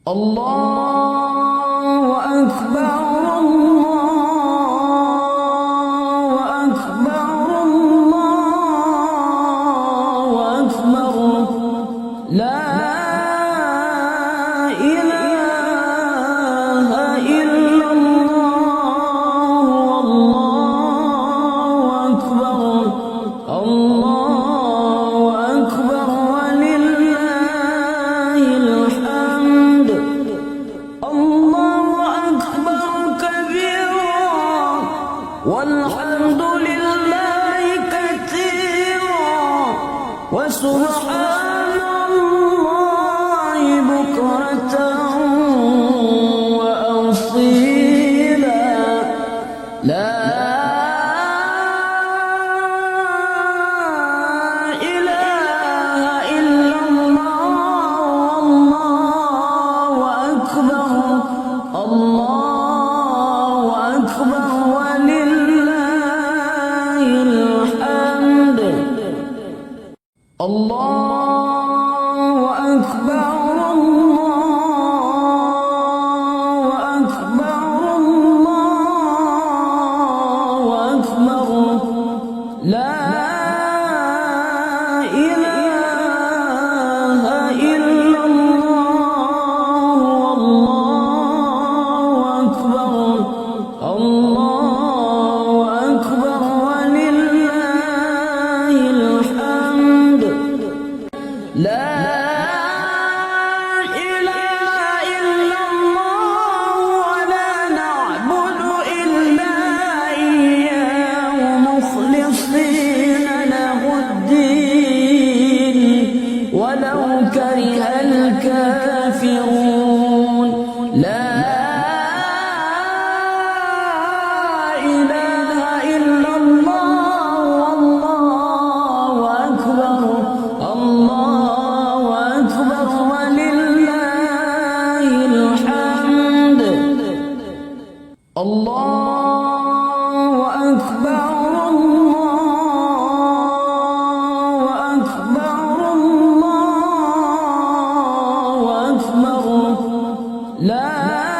الله أكبر الله أكبر الله أكبر لا إله إلا الله والله أكبر الله أكبر ولله الحمد الله أكبر كبيرا والحمد لله كثيرا وسبحان الله بكرة وأصيلا لا إله إلا الله والله أكبر الله أكبر ولله الحمد الله أكبر الله أكبر الله أكبر لا إله إلا الله والله أكبر الله أكبر ولله الحمد لا إله إلا الله ولا نعبد إلا إياه مخلصين له الدين ولو كره الكافرون لا إله إلا الله والله أكبر الله أكبر ولله الحمد الله أكبر الله أكبر الله أكبر لا